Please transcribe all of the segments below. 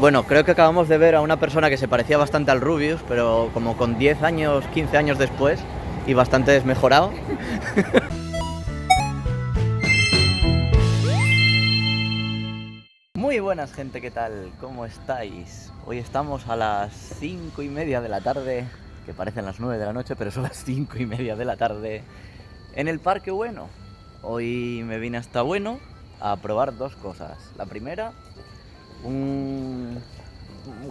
Bueno, creo que acabamos de ver a una persona que se parecía bastante al Rubius, pero como con 10 años, 15 años después y bastante desmejorado. Muy buenas, gente, ¿qué tal? ¿Cómo estáis? Hoy estamos a las 5:30 de la tarde, que parecen las 9 de la noche, pero son las 5:30 de la tarde, en el Parque Bueno. Hoy me vine hasta Bueno a probar dos cosas. La primera, un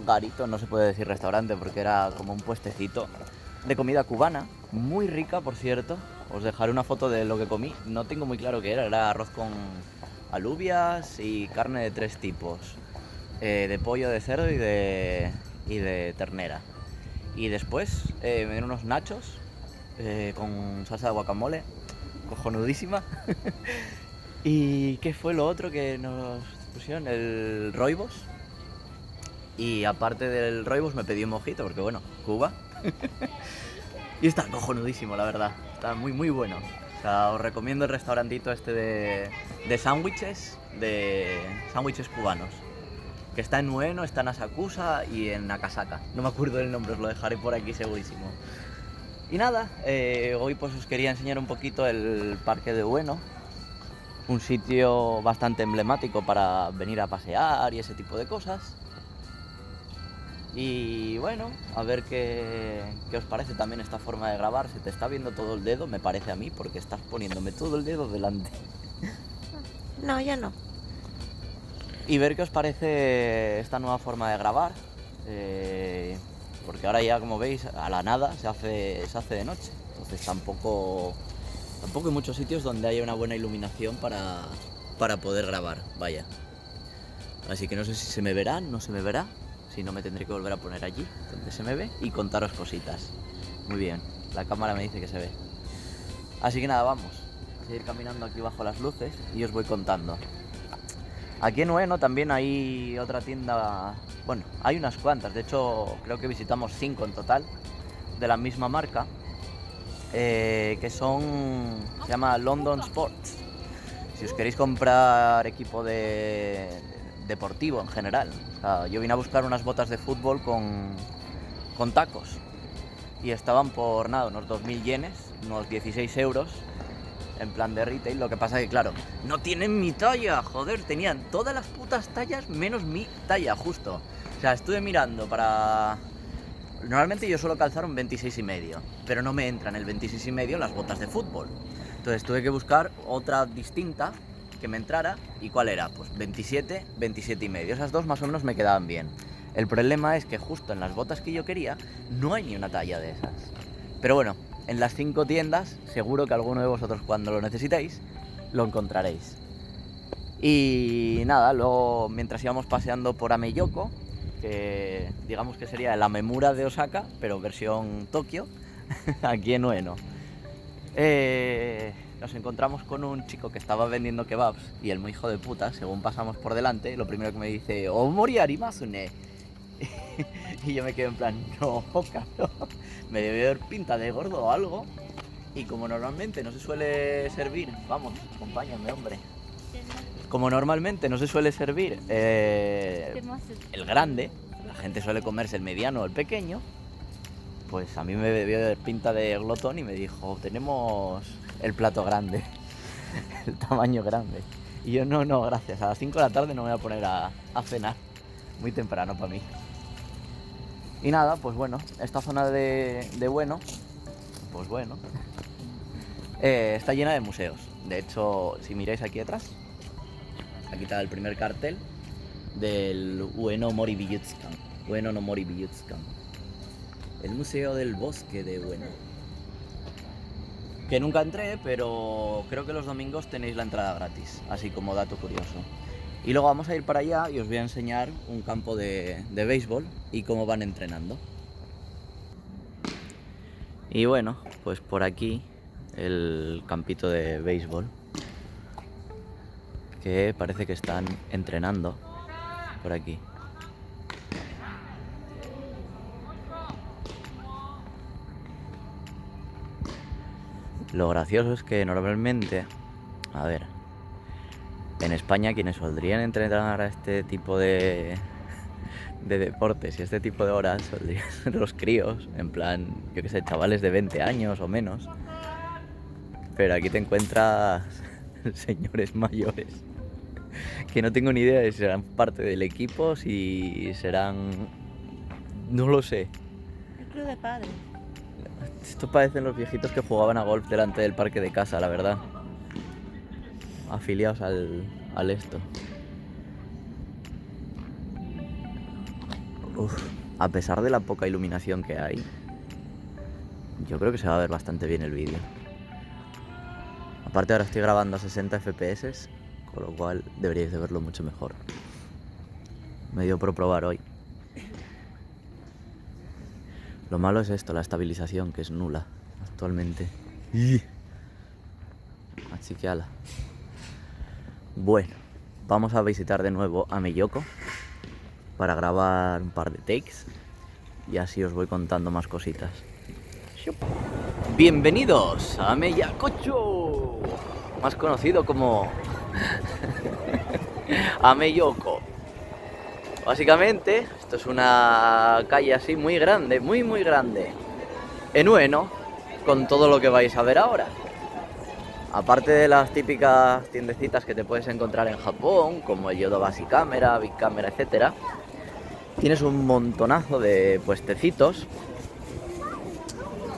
garito, no se puede decir restaurante porque era como un puestecito de comida cubana, muy rica, por cierto. Os dejaré una foto de lo que comí. No tengo muy claro qué era arroz con alubias y carne de tres tipos, de pollo, de cerdo y de ternera. Y después me dieron unos nachos con salsa de guacamole, cojonudísima. ¿Y qué fue lo otro que nos pusieron? El roibos. Y aparte del roibos me pedí un mojito, porque bueno, Cuba. Y está cojonudísimo, la verdad. Está muy, muy bueno. O sea, os recomiendo el restaurantito este de sándwiches, cubanos. Que está en Nueno, está en Asakusa y en Akasaka. No me acuerdo del nombre, os lo dejaré por aquí segurísimo. Y nada, hoy pues os quería enseñar un poquito el Parque de Bueno. Un sitio bastante emblemático para venir a pasear y ese tipo de cosas. Y bueno, a ver qué os parece también esta forma de grabar. Se te está viendo todo el dedo, me parece a mí, porque estás poniéndome todo el dedo delante. No, ya no. Y ver qué os parece esta nueva forma de grabar. Porque ahora ya, como veis, a la nada se hace de noche. Entonces tampoco hay muchos sitios donde haya una buena iluminación para poder grabar, vaya. Así que no sé si se me verá, no se me verá. Si no, me tendré que volver a poner allí, donde se me ve, y contaros cositas. Muy bien, la cámara me dice que se ve. Así que nada, vamos a seguir caminando aquí bajo las luces y os voy contando. Aquí en Ueno también hay otra tienda, bueno, hay unas cuantas, de hecho creo que visitamos 5 en total, de la misma marca, que se llama London Sports. Si os queréis comprar equipo deportivo en general. O sea, yo vine a buscar unas botas de fútbol con tacos y estaban por nada, unos 2.000 yenes, unos 16 euros, en plan de retail. Lo que pasa es que, claro, no tienen mi talla, joder, tenían todas las putas tallas menos mi talla, justo. O sea, estuve mirando para... Normalmente yo suelo calzar un 26,5, pero no me entran el 26,5 las botas de fútbol. Entonces tuve que buscar otra distinta que me entrara. ¿Y cuál era? Pues 27, 27,5. Esas dos más o menos me quedaban bien. El problema es que justo en las botas que yo quería no hay ni una talla de esas. Pero bueno, en las 5 tiendas seguro que alguno de vosotros, cuando lo necesitéis, lo encontraréis. Y nada, luego mientras íbamos paseando por Ameyoko, que digamos que sería la Amemura de Osaka, pero versión Tokio, aquí en Ueno, nos encontramos con un chico que estaba vendiendo kebabs y el muy hijo de puta, según pasamos por delante, lo primero que me dice: "Omori arimazune". Y yo me quedo en plan, no, cabrón, me debe ver pinta de gordo o algo. Y como normalmente no se suele servir, vamos, acompáñame, hombre. Como normalmente no se suele servir el grande, la gente suele comerse el mediano o el pequeño, pues a mí me debió de pinta de glotón y me dijo: tenemos el plato grande, el tamaño grande. Y yo, no, gracias, a las 5 de la tarde no me voy a poner a cenar, muy temprano para mí. Y nada, pues bueno, esta zona de Bueno, pues bueno, está llena de museos. De hecho, si miráis aquí atrás, aquí está el primer cartel del Ueno Mori Biyutsukan, Ueno no Mori Biyutsukan, el Museo del Bosque de Ueno. Que nunca entré, pero creo que los domingos tenéis la entrada gratis, así como dato curioso. Y luego vamos a ir para allá y os voy a enseñar un campo de béisbol y cómo van entrenando. Y bueno, pues por aquí el campito de béisbol, que parece que están entrenando por aquí. Lo gracioso es que normalmente, a ver, en España quienes podrían entrenar a este tipo de de deportes y este tipo de horas solían ser los críos, en plan, yo qué sé, chavales de 20 años o menos. Pero aquí te encuentras señores mayores que no tengo ni idea de si serán parte del equipo, si serán... no lo sé. El club de padres. Esto parecen los viejitos que jugaban a golf delante del parque de casa, la verdad. Afiliados al esto. Uf, a pesar de la poca iluminación que hay, yo creo que se va a ver bastante bien el vídeo. Aparte ahora estoy grabando a 60 FPS, con lo cual deberíais de verlo mucho mejor. Me dio por probar hoy. Lo malo es esto, la estabilización, que es nula actualmente. Así que ala. Bueno, vamos a visitar de nuevo a Melloko para grabar un par de takes y así os voy contando más cositas. Bienvenidos a Mellacocho, más conocido como Amelloko. Básicamente, esto es una calle así muy grande, muy grande, en Ueno, con todo lo que vais a ver ahora. Aparte de las típicas tiendecitas que te puedes encontrar en Japón, como el Yodobashi Camera, Big Camera, etc., tienes un montonazo de puestecitos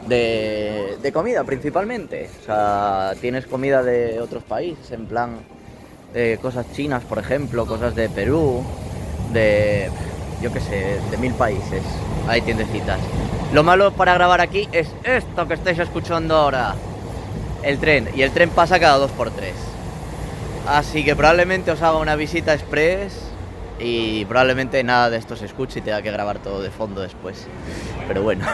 de comida principalmente. O sea, tienes comida de otros países, en plan cosas chinas, por ejemplo, cosas de Perú, de, yo qué sé, de 1000 países. Hay tiendecitas. Lo malo para grabar aquí es esto que estáis escuchando ahora. El tren, y el tren pasa cada 2x3. Así que probablemente os haga una visita express y probablemente nada de esto se escuche y tenga que grabar todo de fondo después. Pero bueno,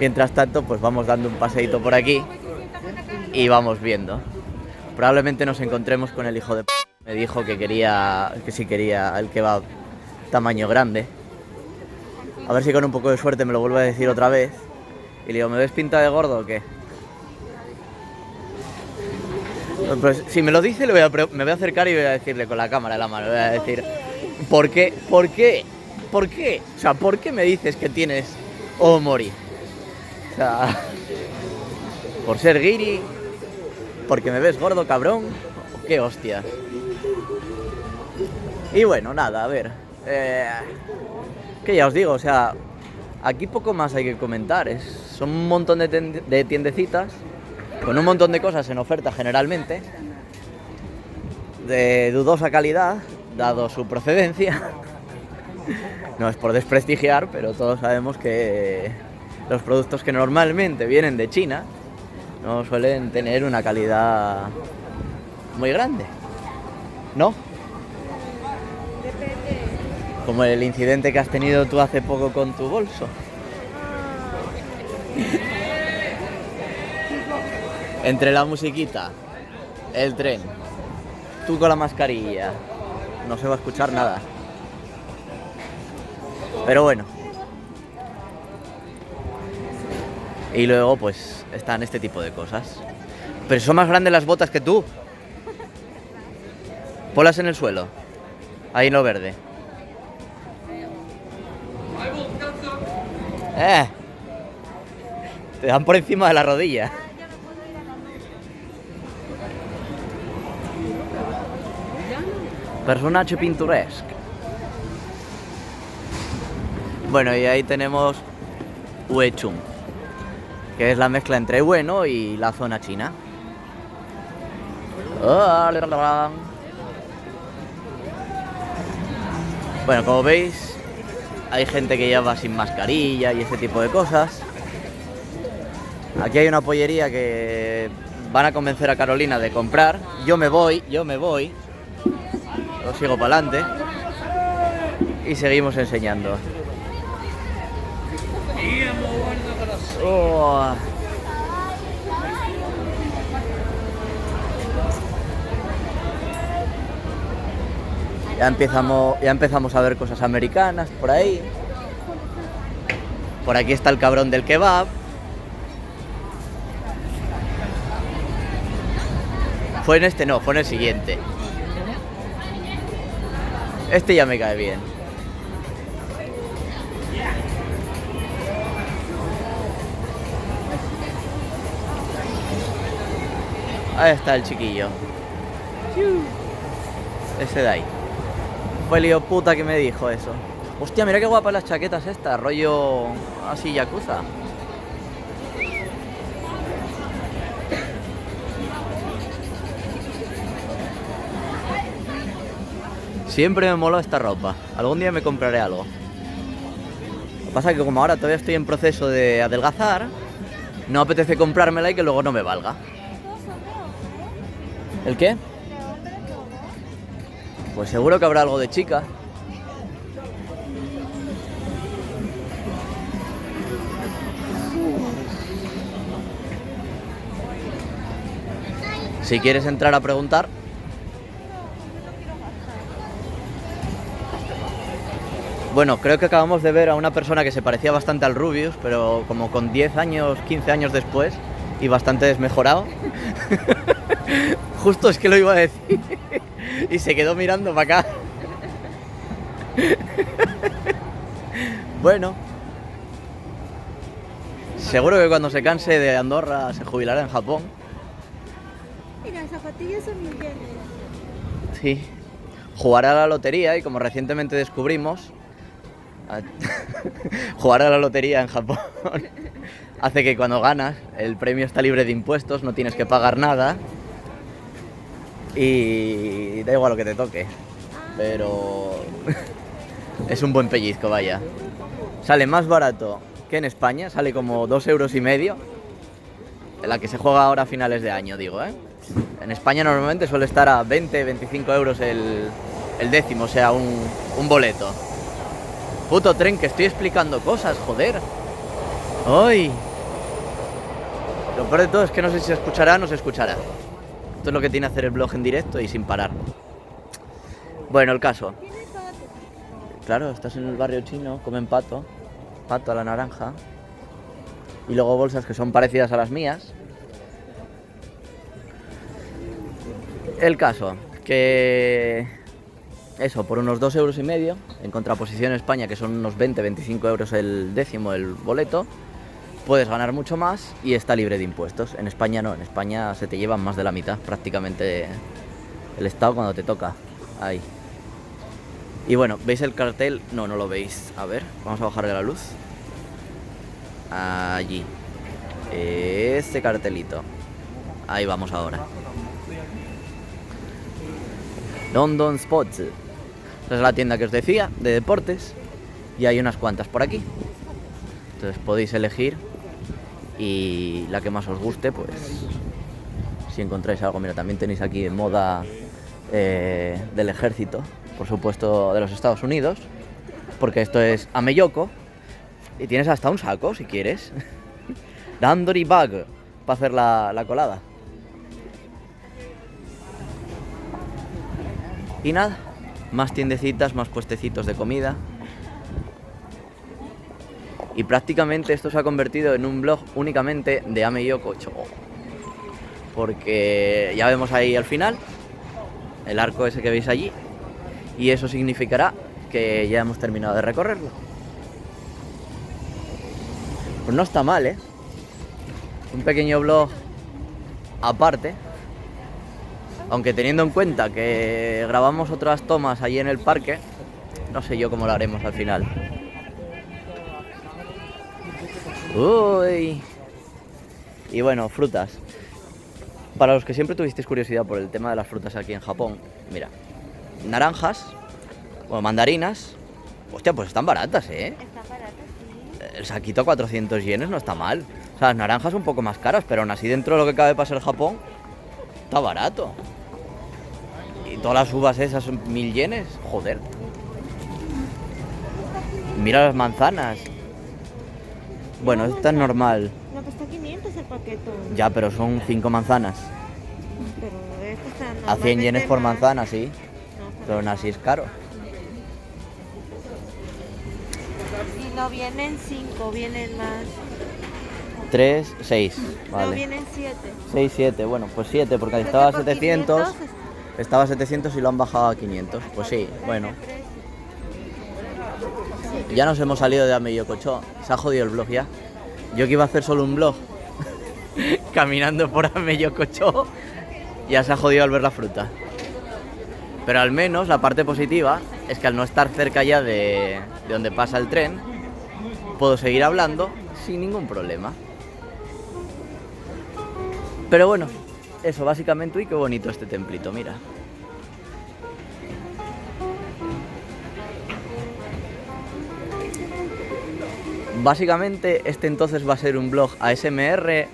mientras tanto pues vamos dando un paseíto por aquí y vamos viendo. Probablemente nos encontremos con el hijo de p***. Me dijo que sí quería el kebab tamaño grande. A ver si con un poco de suerte me lo vuelve a decir otra vez. Y le digo, ¿me ves pinta de gordo o qué? Pues si me lo dice, me voy a acercar y voy a decirle con la cámara en la mano, voy a decir, ¿por qué? O sea, ¿por qué me dices que tienes omori? O sea, ¿por ser guiri? ¿Porque me ves gordo, cabrón? ¿O qué hostias? Y bueno, nada, a ver, que ya os digo, o sea, aquí poco más hay que comentar, son un montón de tiendecitas, con un montón de cosas en oferta generalmente, de dudosa calidad, dado su procedencia. No es por desprestigiar, pero todos sabemos que los productos que normalmente vienen de China no suelen tener una calidad muy grande, ¿no? Como el incidente que has tenido tú hace poco con tu bolso. Entre la musiquita, el tren, tú con la mascarilla, no se va a escuchar nada. Pero bueno. Y luego pues están este tipo de cosas. Pero son más grandes las botas que tú. Ponlas en el suelo, ahí en lo verde. Te dan por encima de la rodilla. Personaje pintoresco. Bueno, y ahí tenemos Uechung, que es la mezcla entre Ueno y la zona china. Bueno, como veis, hay gente que lleva sin mascarilla y ese tipo de cosas. Aquí hay una pollería que van a convencer a Carolina de comprar. Yo me voy. Lo sigo para adelante y seguimos enseñando. Oh. Ya empezamos a ver cosas americanas por ahí. Por aquí está el cabrón del kebab. Fue en este, no, fue en el siguiente. Este ya me cae bien. Ahí está el chiquillo. Ese de ahí. Fue el hijo puta que me dijo eso. Hostia, mira qué guapas las chaquetas estas, rollo así yakuza. Siempre me moló esta ropa. Algún día me compraré algo. Lo que pasa es que como ahora todavía estoy en proceso de adelgazar, no apetece comprármela y que luego no me valga. ¿El qué? Pues seguro que habrá algo de chica. Si quieres entrar a preguntar. Bueno, creo que acabamos de ver a una persona que se parecía bastante al Rubius, pero como con 10 años, 15 años después y bastante desmejorado. Justo es que lo iba a decir y se quedó mirando para acá. Bueno, seguro que cuando se canse de Andorra se jubilará en Japón. Mira, las zapatillas son 1.000 yenes. Sí, jugará a la lotería y como recientemente descubrimos, jugar a la lotería en Japón hace que cuando ganas el premio está libre de impuestos, no tienes que pagar nada y da igual lo que te toque, pero es un buen pellizco, vaya. Sale más barato que en España, sale como 2,5 €, la que se juega ahora a finales de año, digo, ¿eh? En España normalmente suele estar a 20-25 € el décimo, o sea, un boleto. Puto tren, que estoy explicando cosas, joder. ¡Ay! Lo peor de todo es que no sé si se escuchará o no se escuchará. Esto es lo que tiene hacer el blog en directo y sin parar. Bueno, el caso. Claro, estás en el barrio chino, comen pato. Pato a la naranja. Y luego bolsas que son parecidas a las mías. El caso, que... Eso, por unos 2,5 €, en contraposición a España, que son unos 20-25 € el décimo, el boleto, puedes ganar mucho más y está libre de impuestos. En España no, en España se te llevan más de la mitad prácticamente el Estado cuando te toca. Ahí. Y bueno, ¿veis el cartel? No, no lo veis. A ver, vamos a bajarle la luz. Allí. Este cartelito. Ahí vamos ahora. London Sports. Esa es la tienda que os decía, de deportes. Y hay unas cuantas por aquí. Entonces podéis elegir. Y la que más os guste, pues... Si encontráis algo, mira, también tenéis aquí moda del ejército. Por supuesto, de los Estados Unidos. Porque esto es Ameyoko. Y tienes hasta un saco, si quieres. Dandori Bag. Para hacer la colada. Y nada, más tiendecitas, más puestecitos de comida. Y prácticamente esto se ha convertido en un blog únicamente de Ameyoko Cho. Porque ya vemos ahí al final el arco ese que veis allí. Y eso significará que ya hemos terminado de recorrerlo. Pues no está mal, ¿eh? Un pequeño blog aparte. Aunque teniendo en cuenta que grabamos otras tomas allí en el parque, no sé yo cómo lo haremos al final. Uy. Y bueno, frutas. Para los que siempre tuvisteis curiosidad por el tema de las frutas aquí en Japón, mira, naranjas, o mandarinas, hostia, pues están baratas, ¿eh? Está barato, sí. El saquito a 400 yenes no está mal. O sea, las naranjas un poco más caras, pero aún así dentro de lo que cabe para ser Japón, está barato. Y todas las uvas esas son 1.000 yenes, joder. Mira las manzanas. Bueno, esta es normal. No, pues está 500 el paquete. Ya, pero son 5 manzanas. Pero esto está A 100 normalmente yenes por más. manzana, sí. No, está Pero aún así es caro. Y no vienen 5, vienen más. 3, 6. No, Vale. vienen 7. 6, 7. Bueno, pues 7, porque Creo estaba a que por 700. 500 Estaba a 700 y lo han bajado a 500. Pues sí, bueno. Ya nos hemos salido de Ameyoko Cho. Se ha jodido el blog ya. Yo que iba a hacer solo un blog caminando por Ameyoko Cho ya se ha jodido al ver la fruta. Pero al menos la parte positiva es que al no estar cerca ya de donde pasa el tren, puedo seguir hablando sin ningún problema. Pero bueno, eso básicamente. Uy, qué bonito este templito, mira. Básicamente este entonces va a ser un vlog ASMR,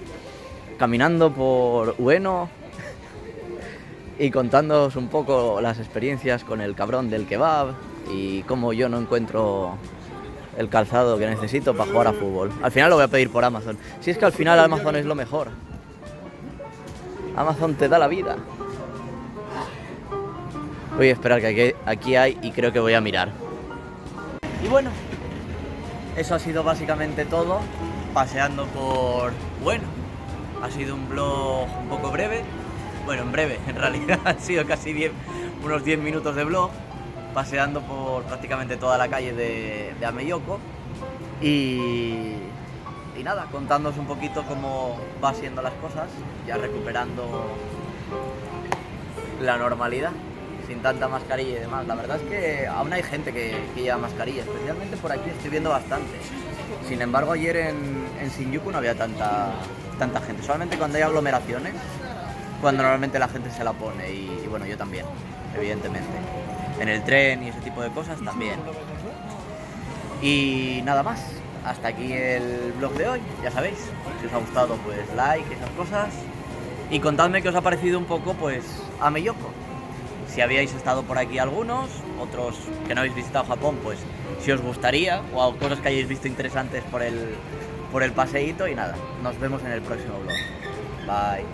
caminando por Ueno y contándoos un poco las experiencias con el cabrón del kebab y cómo yo no encuentro el calzado que necesito para jugar a fútbol. Al final lo voy a pedir por Amazon. Si es que al final Amazon es lo mejor. Amazon te da la vida. Voy a esperar que aquí hay y creo que voy a mirar. Y bueno, eso ha sido básicamente todo, paseando por Ueno. Ha sido un vlog un poco breve. Bueno, en breve, en realidad han sido casi unos 10 minutos de vlog, paseando por prácticamente toda la calle de Amelloko. Y nada, contándoos un poquito cómo va siendo las cosas, ya recuperando la normalidad, sin tanta mascarilla y demás. La verdad es que aún hay gente que lleva mascarilla, especialmente por aquí estoy viendo bastante. Sin embargo, ayer en Shinjuku no había tanta gente, solamente cuando hay aglomeraciones, cuando normalmente la gente se la pone y bueno, yo también, evidentemente. En el tren y ese tipo de cosas también. Y nada más, hasta aquí el vlog de hoy, ya sabéis. Si os ha gustado, pues like, esas cosas. Y contadme qué os ha parecido un poco, pues, Amelloko. Si habíais estado por aquí algunos, otros que no habéis visitado Japón, pues si os gustaría, o cosas que hayáis visto interesantes por el paseíto. Y nada, nos vemos en el próximo vlog. Bye.